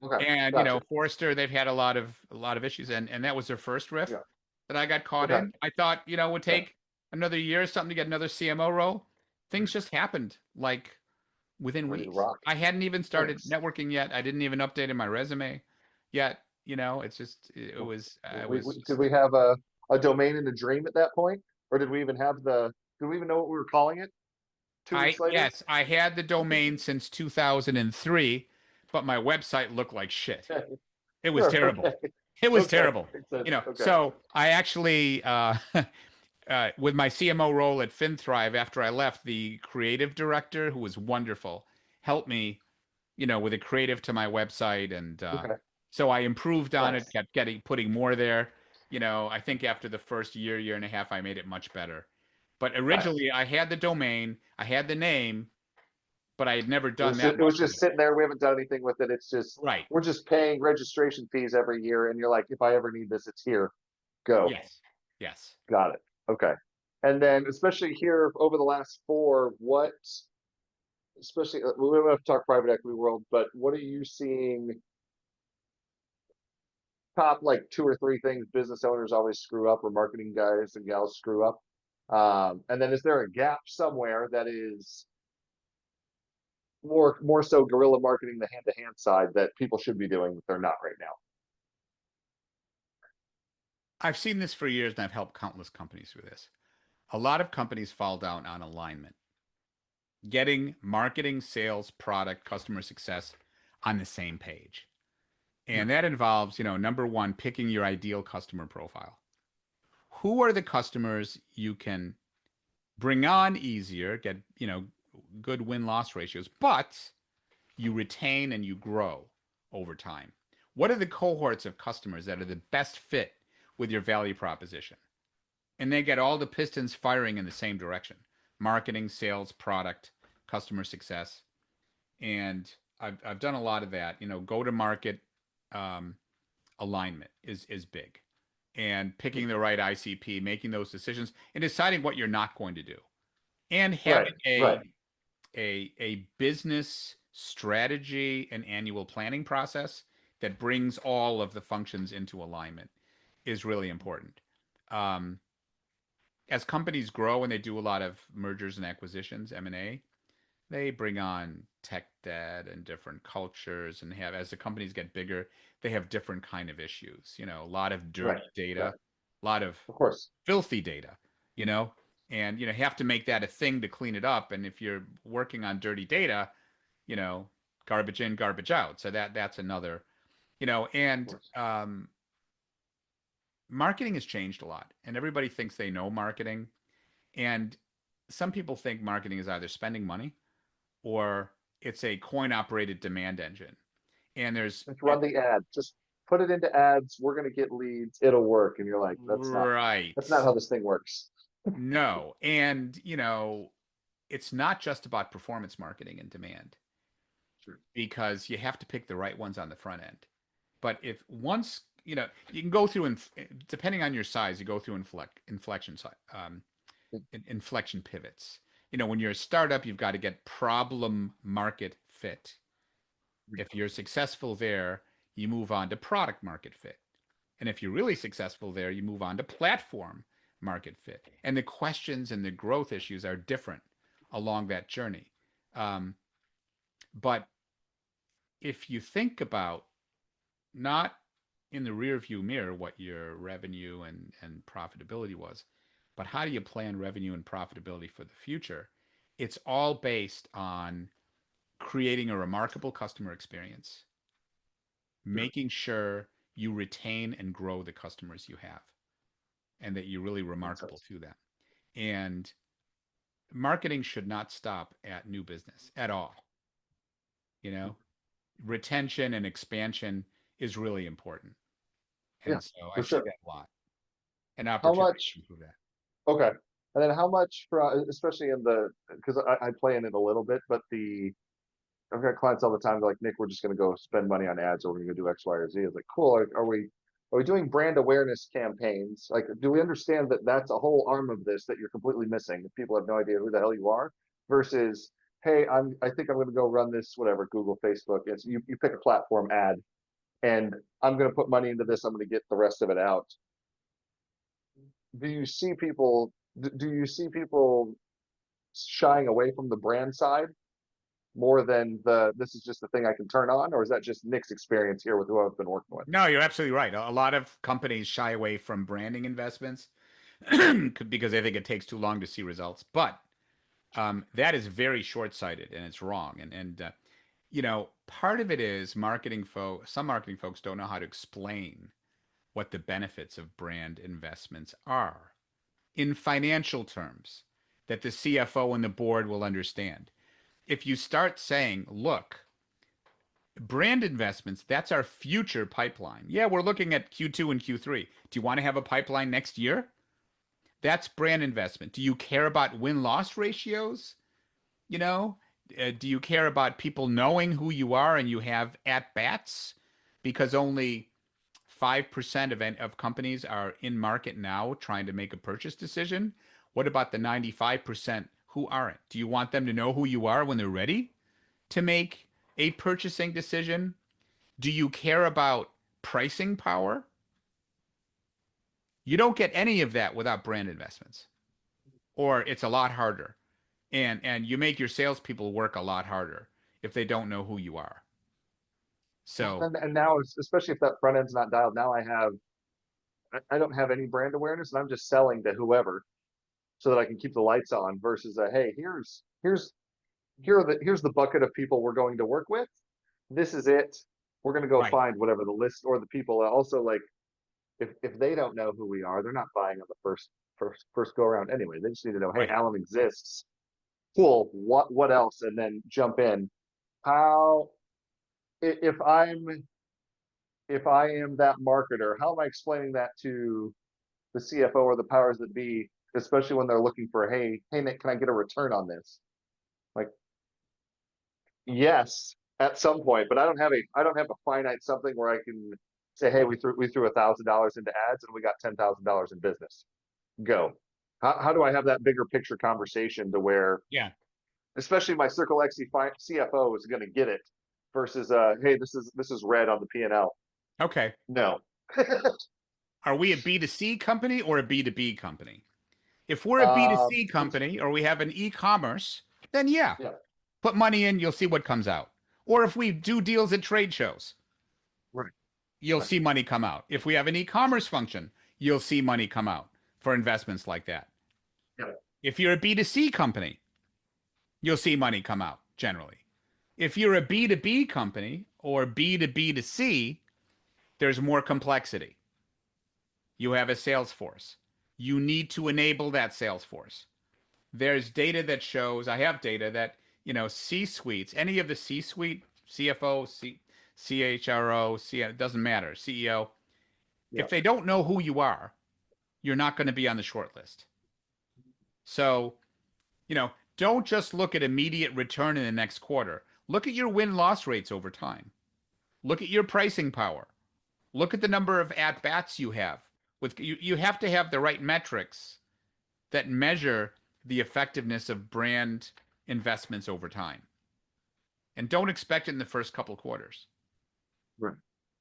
Okay. And Gotcha. Forrester, they've had a lot of issues, and that was their first riff Yeah. that I got caught Okay. in. I thought, it would Yeah. take another year or something to get another CMO role. Things just happened like within Ready to weeks. rock. I hadn't even started Nice. networking yet. I didn't even update in my resume yet. It's just it Well, was I we, was we, did just we have a domain and a dream at that point, or did we even have did we even know what we were calling it two I weeks later? yes, I had the domain since 2003, but my website looked like shit. Okay. It was Sure. terrible. Okay. It was Okay. terrible. Makes sense. Okay. So I actually, with my CMO role at FinThrive, after I left, the creative director, who was wonderful, helped me, with a creative to my website, and Okay. so I improved on it, Nice. kept putting more there. I think after the first year and a half, I made it much better. But Nice. originally, I had the domain, I had the name, but I had never It done was that just it much was with just it. sitting there. We haven't done anything with it. It's just Right. we're just paying registration fees every year, and you're like, if I ever need this, it's here. Go. Yes. Yes. Got it. Okay. And then, especially here over the last four, especially we don't have to talk private equity world, but what are you seeing top like two or three things business owners always screw up or marketing guys and gals screw up? And then is there a gap somewhere that is more so guerrilla marketing, the hand to hand side that people should be doing that they're not right now? I've seen this for years and I've helped countless companies through this. A lot of companies fall down on alignment, getting marketing, sales, product, customer success on the same page. Yeah. And that involves, number one, picking your ideal customer profile. Who are the customers you can bring on easier, get, good win-loss ratios, but you retain and you grow over time? What are the cohorts of customers that are the best fit with your value proposition? And they get all the pistons firing in the same direction: marketing, sales, product, customer success. And I've done a lot of that. Go to market um, alignment is big, and picking the right ICP, making those decisions, and deciding what you're not going to do, and Right, having right, a business strategy and annual planning process that brings all of the functions into alignment is really important. Um, as companies grow and they do a lot of mergers and acquisitions, M&A, they bring on tech debt and different cultures, and have, as the companies get bigger, they have different kind of issues. A lot of right, dirty data, right. a lot of Of course, filthy data, you know, and have to make that a thing to clean it up. And if you're working on dirty data, you know, garbage in, garbage out. So that's another, of and course. marketing has changed a lot, and everybody thinks they know marketing. And some people think marketing is either spending money or it's a coin operated demand engine. And there's Just run the ad. Just put it into ads. We're gonna get leads. It'll work. And you're like, right. that's not how this thing works. No. And, it's not just about performance marketing and demand, Sure. because you have to pick the right ones on the front end. But if once, you can go through, depending on your size, you go through inflection pivots. When you're a startup, you've got to get problem market fit. If you're successful there, you move on to product market fit. And if you're really successful there, you move on to platform market fit. And the questions and the growth issues are different along that journey. But if you think about not in the rear view mirror what your revenue and profitability was, but how do you plan revenue and profitability for the future? It's all based on creating a remarkable customer experience, Sure. making sure you retain and grow the customers you have, and that you're really Makes remarkable sense. to them. And marketing should not stop at new business at all. You know, retention and expansion is really important. Yeah, And so I for see sure. that a lot, an How opportunity to much? improve that. Okay. And then how much for, especially in the, because I play in it a little bit, but I've got clients all the time. They're like, Nick, we're just going to go spend money on ads, or we're going to go do X, Y, or Z. It's like, cool. Are we doing brand awareness campaigns? Like, do we understand that that's a whole arm of this that you're completely missing? If people have no idea who the hell you are, versus, hey, I think I'm going to go run this, whatever, Google, Facebook. You pick a platform ad, and I'm going to put money into this. I'm going to get the rest of it out. Do you see people? Do you see people shying away from the brand side more than this is just the thing I can turn on, or is that just Nick's experience here with who I've been working with? No, you're absolutely right. A lot of companies shy away from branding investments because they think it takes too long to see results. But that is very short-sighted and it's wrong. And part of it is some marketing folks don't know how to explain what the benefits of brand investments are in financial terms that the CFO and the board will understand. If you start saying, look, brand investments, that's our future pipeline. Yeah, we're looking at Q2 and Q3. Do you want to have a pipeline next year? That's brand investment. Do you care about win-loss ratios? You know, do you care about people knowing who you are and you have at bats? Because only 5% of companies are in market now trying to make a purchase decision. What about the 95% who aren't? Do you want them to know who you are when they're ready to make a purchasing decision? Do you care about pricing power? You don't get any of that without brand investments, or it's a lot harder. And you make your salespeople work a lot harder if they don't know who you are. Well, So, and now, especially if that front end's not dialed, now I don't have any brand awareness, and I'm just selling to whoever so that I can keep the lights on. Versus hey, here's the bucket of people we're going to work with. This is it. We're going to go right, find whatever the list or the people. Also, like if they don't know who we are, they're not buying on the first go around anyway. They just need to know, hey, right. Alan exists. Cool. What else? And then jump in. How if I am that marketer, how am I explaining that to the CFO or the powers that be, especially when they're looking for, hey Nick, can I get a return on this? Like, yes, at some point, but I don't have a finite something where I can say, hey, we threw $1,000 into ads and we got $10,000 in business. Go. How do I have that bigger picture conversation to where, Yeah. especially my Circle X CFO is going to get it versus hey, this is red on the P&L. Okay. No. Are we a B2C company or a B2B company? If we're a uh, B2C company or we have an e-commerce, then yeah, yeah, put money in, you'll see what comes out. Or if we do deals at trade shows, right, you'll right, see money come out. If we have an e-commerce function, you'll see money come out for investments like that. yeah, If you're a B2C company, you'll see money come out generally. If you're a B2B company or B2B2C, there's more complexity. You have a sales force. You need to enable that sales force. There's data that shows, I have data that, C-suites, any of the C-suite, CFO, CHRO, it doesn't matter, CEO, yeah. if they don't know who you are, you're not going to be on the short list. So, don't just look at immediate return in the next quarter. Look at your win-loss rates over time. Look at your pricing power. Look at the number of at bats you have. You have to have the right metrics that measure the effectiveness of brand investments over time. And don't expect it in the first couple quarters. Right.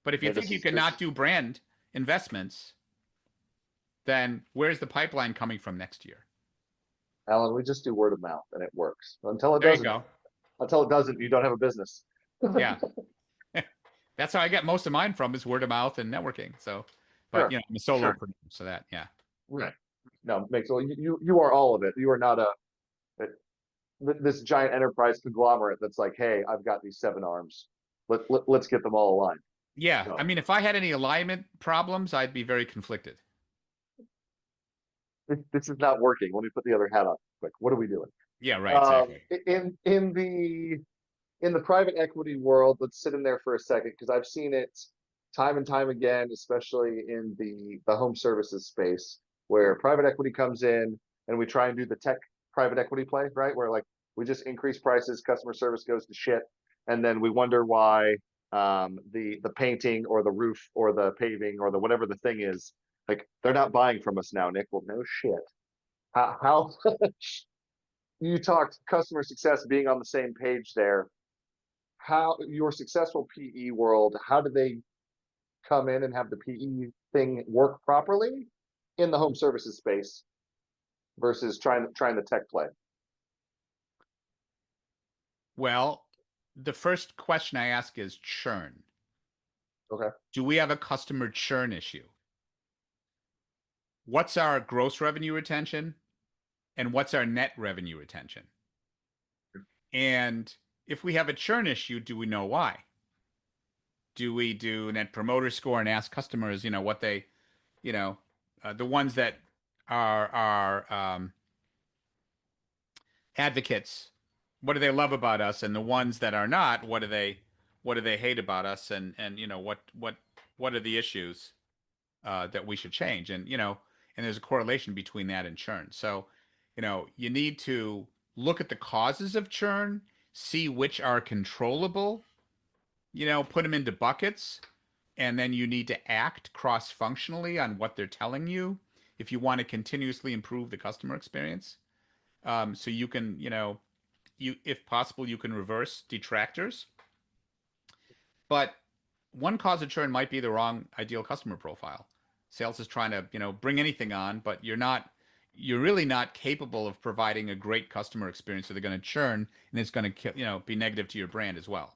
But if you Yeah, think this you is cannot this, do brand investments, then where's the pipeline coming from next year? Alan, we just do word of mouth and it works. Until it There you doesn't, go. you don't have a business. Yeah. That's how I get most of mine from is word of mouth and networking. So, but Sure, I'm a solopreneur, sure. so that, yeah. Right. No, makes well, you are all of it. You are not this giant enterprise conglomerate that's like, hey, I've got these seven arms. Let's get them all aligned. Yeah. I No, mean, if I had any alignment problems, I'd be very conflicted. this is not working. Let me put the other hat on. Quick, what are we doing? Yeah, right, exactly. In the private equity world, let's sit in there for a second because I've seen it time and time again, especially in the home services space, where private equity comes in and we try and do the tech private equity play, right? Where like we just increase prices, customer service goes to shit, and then we wonder why the painting or the roof or the paving or the whatever the thing is, like they're not buying from us now, Nick. Well, no shit. How you talked customer success being on the same page there, how your successful PE world, how do they come in and have the PE thing work properly in the home services space versus trying the tech play? Well, the first question I ask is churn. Okay. Do we have a customer churn issue? What's our gross revenue retention and what's our net revenue retention? And if we have a churn issue, do we know why? Do we do net promoter score and ask customers, what they, you know, the ones that are advocates, what do they love about us, and the ones that are not, what do they hate about us, and what are the issues that we should change, and there's a correlation between that and churn. So, you need to look at the causes of churn, see which are controllable, put them into buckets, and then you need to act cross-functionally on what they're telling you if you want to continuously improve the customer experience. So you can, if possible, you can reverse detractors. But one cause of churn might be the wrong ideal customer profile. Sales is trying to, bring anything on, but you're really not capable of providing a great customer experience. So they're going to churn, and it's going to, be negative to your brand as well.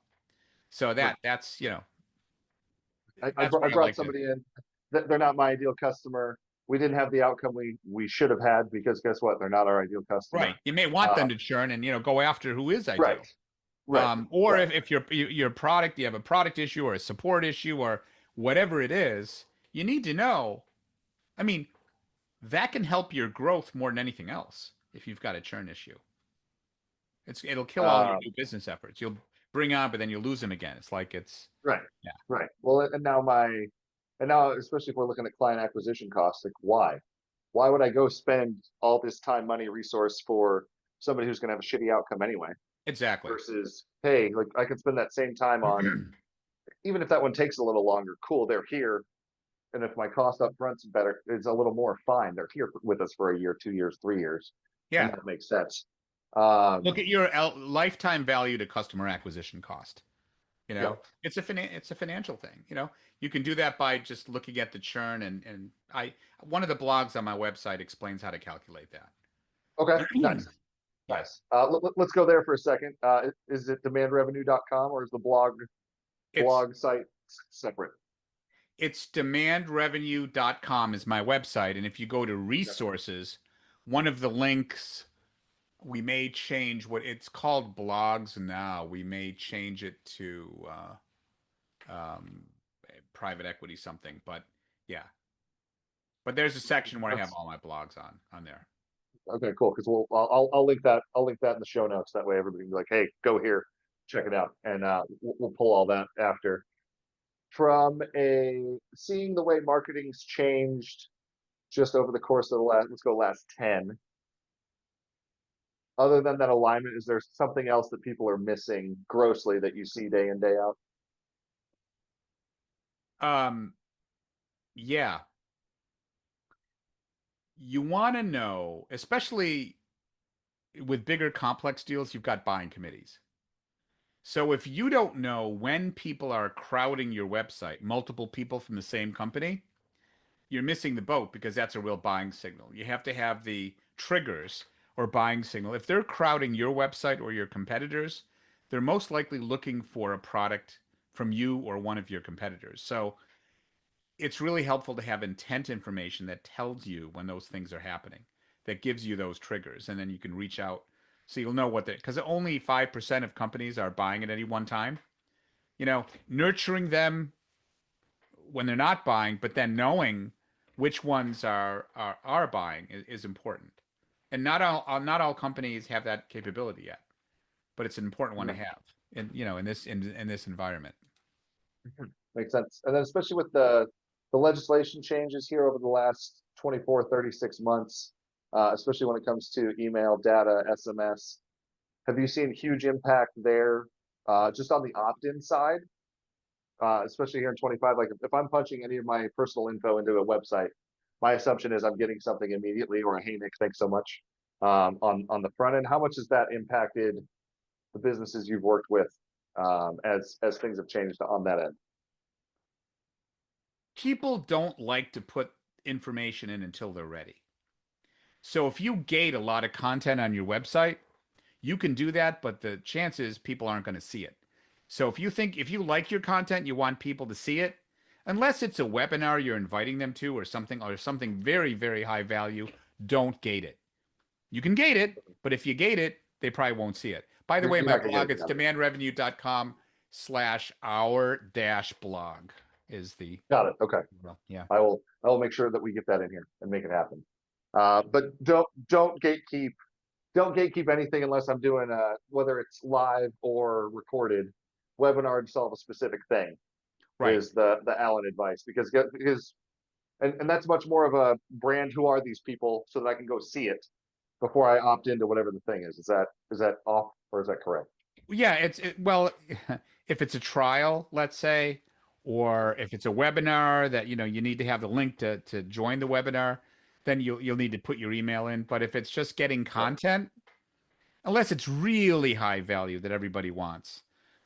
So Right. that's I where I brought like to. somebody in. They're not my ideal customer. We didn't have the outcome we should have had because guess what? They're not our ideal Right. customer. You may want Uh, them to churn and, go after who is right, ideal. right, Or right. if your product, you have a product issue or a support issue or whatever it is, you need to know. I mean, that can help your growth more than anything else if you've got a churn issue. It'll kill all your Um, new business efforts. You'll bring on, but then you'll lose them again. It's like right, yeah. right. Well, and now especially if we're looking at client acquisition costs, like why? Why would I go spend all this time, money, resource for somebody who's going to have a shitty outcome anyway? Exactly. Versus, hey, like I can spend that same time on, even if that one takes a little longer. Cool, they're here, and if my cost up front's better, it's a little more fine. They're here with us for a year, 2 years, 3 years, and Yeah. that makes sense. Look at your lifetime value to customer acquisition cost. Yep. It's a financial thing. You can do that by just looking at the churn and one of the blogs on my website explains how to calculate that. Okay. Nice. Yeah. Nice. Let's go there for a second. Is it demandrevenue.com or is the It's blog site separate? it's demandrevenue.com is my website. And if you go to Okay. resources, one of the links we may change what it's called blogs now. We may change it to um, private equity something, but yeah. But there's a section where I have That's all my blogs on there. okay. Cool. Because I'll link that. I'll link that in the show notes. That way everybody can be like, hey, go here, check it out, and we'll pull all that after. From a seeing the way marketing's changed just over the course of the last 10. Other than that alignment, is there something else that people are missing grossly that you see day in, day out? Yeah, you want to know, especially with bigger complex deals, you've got buying committees. So if you don't know when people are crowding your website, multiple people from the same company, you're missing the boat because that's a real buying signal. You have to have the triggers or buying signal. If they're crowding your website or your competitors, they're most likely looking for a product from you or one of your competitors. So it's really helpful to have intent information that tells you when those things are happening, that gives you those triggers, and then you can reach out so you'll know what they because only 5% of companies are buying at any one time. Nurturing them when they're not buying, but then knowing which ones are buying is important. And not all companies have that capability yet, but it's an important one to No. have in this environment. Makes sense. And then especially with the legislation changes here over the last 24, 36 months, especially when it comes to email, data, SMS, have you seen huge impact there, just on the opt-in side? Especially here in 25, like if I'm punching any of my personal info into a website, my assumption is I'm getting something immediately or a hey Nick, thanks so much, on the front end. How much has that impacted the businesses you've worked with, as things have changed on that end? People don't like to put information in until they're ready. So if you gate a lot of content on your website, you can do that, but the chances people aren't going to see it. So if you like your content, you want people to see it, unless it's a webinar you're inviting them to or something very, very high value, don't gate it. You can gate it, but if you gate it, they probably won't see it. By the way, You're my not gonna get blog, anything it's out of it. demandrevenue.com/our-blog is the, Got it. Okay. well, yeah. I will make sure that we get that in here and make it happen. But don't gatekeep anything unless I'm doing whether it's live or recorded webinar to solve a specific thing Right. is the Allen advice, because and that's much more of a brand, who are these people, so that I can go see it before I opt into whatever the thing is. Is that off or is that correct? Yeah, well, if it's a trial, let's say, or if it's a webinar that you need to have the link to join the webinar, then you'll need to put your email in. But if it's just getting Right. content, unless it's really high value that everybody wants.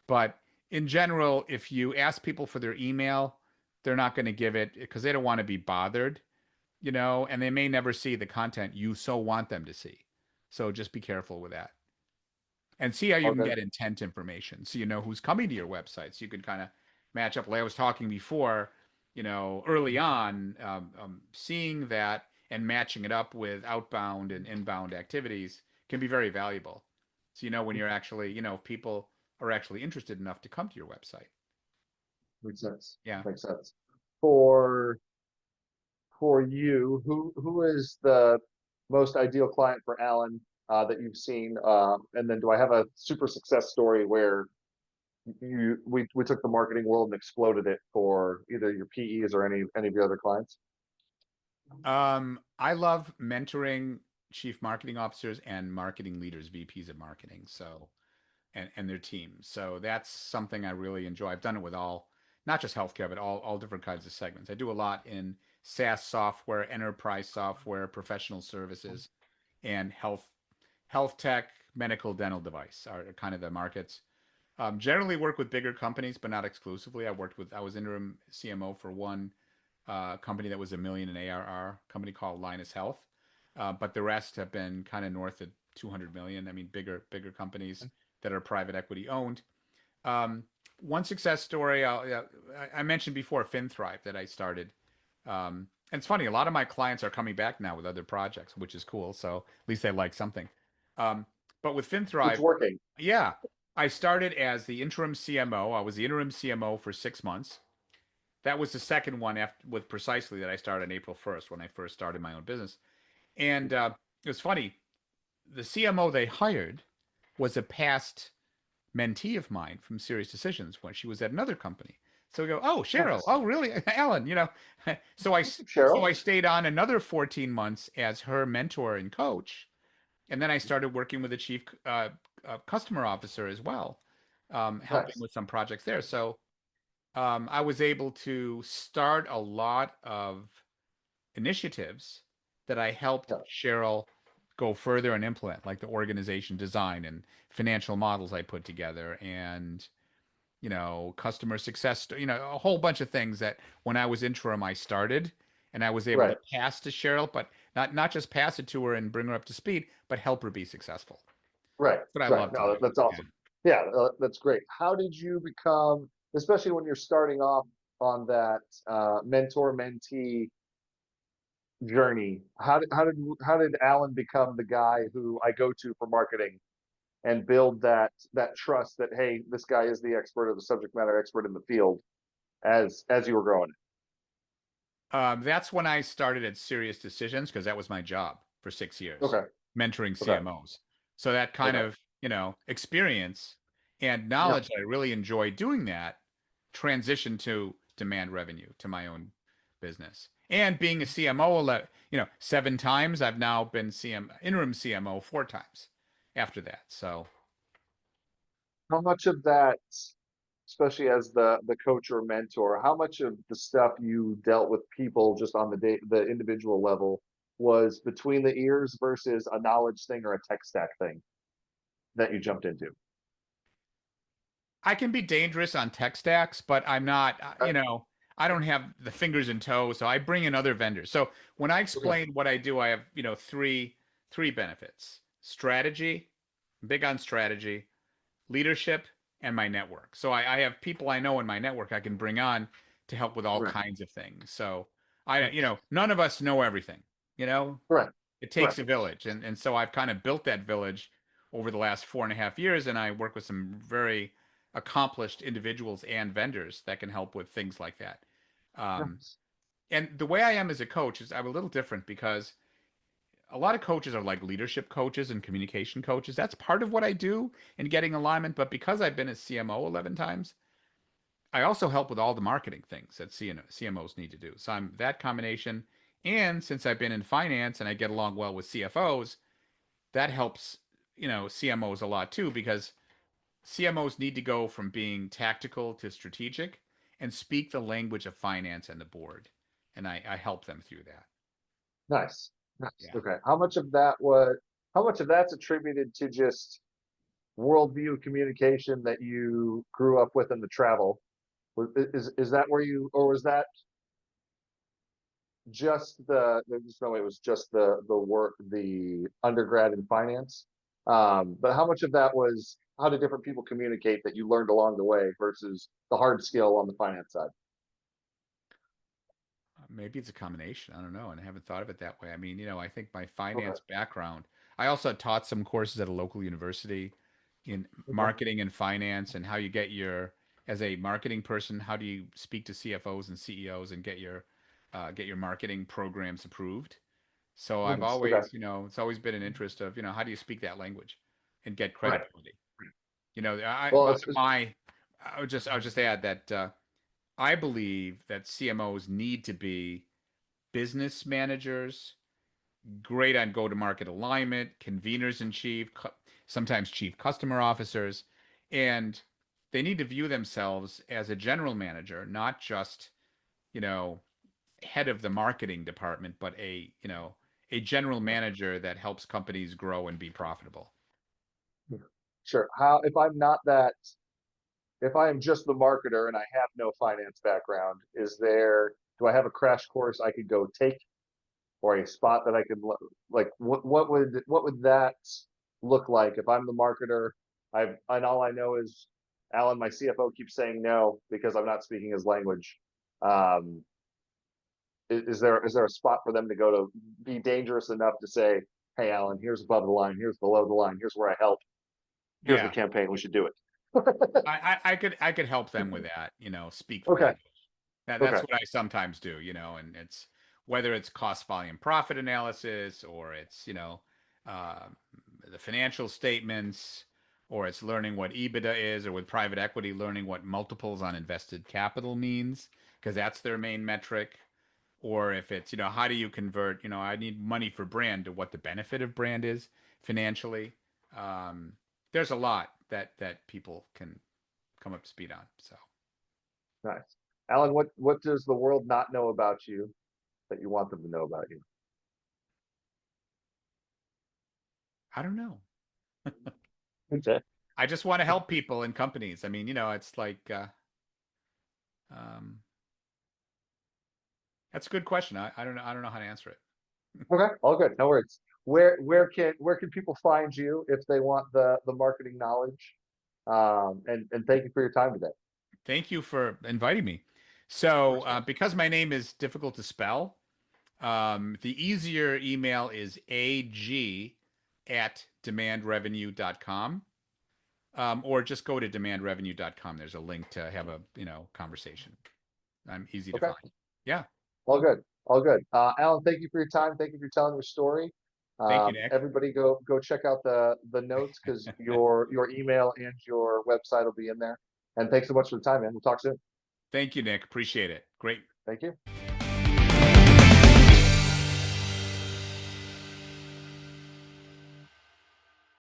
But in general, if you ask people for their email, they're not going to give it because they don't want to be bothered, and they may never see the content you so want them to see. So just be careful with that and see how you can Okay. get intent information so you know who's coming to your website. So you can kind of match up. Like I was talking before, early on, seeing that and matching it up with outbound and inbound activities can be very valuable. So when you're actually, if people are actually interested enough to come to your website. Makes sense. Yeah. Makes sense. For for you, who is the most ideal client for Alan, that you've seen? And then do I have a super success story where we took the marketing world and exploded it for either your PEs or any of your other clients? I love mentoring chief marketing officers and marketing leaders, VPs of marketing. So and their teams. So that's something I really enjoy. I've done it with not just healthcare, but all different kinds of segments. I do a lot in SaaS software, enterprise software, professional services, and health tech, medical, dental device are kind of the markets. Generally work with bigger companies, but not exclusively. I was interim CMO for one company that was 1 million in ARR, company called Linus Health. But the rest have been kind of north of 200 million. I mean, bigger companies that are private equity owned. Um, One success story I mentioned before, FinThrive, that I started. And it's funny, a lot of my clients are coming back now with other projects, which is cool. So at least they like something. Um, but with It's FinThrive, working. yeah, I started as the interim CMO. I was the interim CMO for 6 months. That was the second one after with Precisely that I started on April 1st when I first started my own business. And it was funny. The CMO they hired was a past mentee of mine from Serious Decisions when she was at another company. So we go, oh, Cheryl, Nice. oh, really, Alan, So Cheryl. I stayed on another 14 months as her mentor and coach, and then I started working with the chief customer officer as well, helping Nice. with some projects there. So I was able to start a lot of initiatives that I helped Yeah, Cheryl go further and implement, like the organization design and financial models I put together, and customer success, a whole bunch of things that when I was interim I started, and I was able to right, pass to Cheryl, but not just pass it to her and bring her up to speed, but help her be successful. right, That's what I right. love to No, do. that's Yeah. awesome. Yeah, that's great. How did you become, especially when you're starting off on that mentor mentee journey? How did Alan become the guy who I go to for marketing and build that trust that, hey, this guy is the expert or the subject matter expert in the field as you were growing That's when I started at Serious Decisions because that was my job for 6 it? years, Okay, mentoring okay, CMOs. So that kind okay. of, experience and Yeah, knowledge that I really enjoyed doing that transitioned to demand revenue to my own business. And being a CMO, 7 times, I've now been interim CMO 4 times after that. So how much of that, especially as the coach or mentor, how much of the stuff you dealt with people just on the individual level was between the ears versus a knowledge thing or a tech stack thing that you jumped into? I can be dangerous on tech stacks, but I'm not, Okay, I don't have the fingers and toes, so I bring in other vendors. So when I okay, explain what I do, I have, three benefits. Strategy, I'm big on strategy, leadership, and my network. So I have people I know in my network I can bring on to help with all right, kinds of things. So nice. none of us know everything, you know? Right, It right. takes a village. And so I've kind of built that village over the last 4.5 years, and I work with some very accomplished individuals and vendors that can help with things like that. Um, Nice. and the way I am as a coach is I'm a little different because a lot of coaches are like leadership coaches and communication coaches. That's part of what I do in getting alignment. But because I've been a CMO 11 times, I also help with all the marketing things that CMOs need to do. So I'm that combination. And since I've been in finance and I get along well with CFOs, that helps, CMOs a lot too, because CMOs need to go from being tactical to strategic and speak the language of finance and the board. And I help them through that. Nice. Nice. Yeah. Okay. How much of that's attributed to just worldview communication that you grew up with in the travel? Is that where you, or was that just there's no way it was just the work, the undergrad in finance? But how much of that was how do different people communicate that you learned along the way versus the hard skill on the finance side? Maybe it's a combination. I don't know. And I haven't thought of it that way. I mean, I think my Okay. finance background, I also taught some courses at a local university in Okay. marketing and finance and how you get as a marketing person, how do you speak to CFOs and CEOs and get your marketing programs approved? So I've Nice. Okay. always, it's always been an interest of, how do you speak that language and get Right. credibility? I, Well, but my, I would just add that, I believe that CMOs need to be business managers, great on go-to-market alignment, conveners in chief, sometimes chief customer officers, and they need to view themselves as a general manager, not just, you know, head of the marketing department, but a general manager that helps companies grow and be profitable. sure. If I am just the marketer and I have no finance background, do I have a crash course I could go take or a spot that I could, like, what would that look like if I'm the marketer? And all I know is Alan, my CFO, keeps saying no because I'm not speaking his language. Um, is there a spot for them to go to be dangerous enough to say, hey, Alan, here's above the line, here's below the line, here's where I help, here's the Yeah, campaign, we should do it. I could help them with that. Speak the Okay, language. That's okay, what I sometimes do. And it's whether it's cost volume profit analysis or it's uh, the financial statements or it's learning what EBITDA is or with private equity learning what multiples on invested capital means because that's their main metric. Or if it's how do you convert I need money for brand to what the benefit of brand is financially. Um, there's a lot that people can come up to speed on. So Nice. Alan, what does the world not know about you that you want them to know about you? I don't know. Okay. I just want to help people and companies. I mean, it's like um, that's a good question. I don't know. I don't know how to answer it. Okay, all good. No worries. Where can people find you if they want the marketing knowledge? And thank you for your time today. Thank you for inviting me. So, Of course, man. because my name is difficult to spell, the easier email is ag@demandrevenue.com. Or just go to demandrevenue.com. There's a link to have a, conversation. I'm easy to Okay, find. Yeah. all good. All good. Alan, thank you for your time. Thank you for telling your story. Thank you, Nick. Everybody go check out the notes because your email and your website will be in there. And thanks so much for the time, man. We'll talk soon. Thank you, Nick. Appreciate it. Great. Thank you.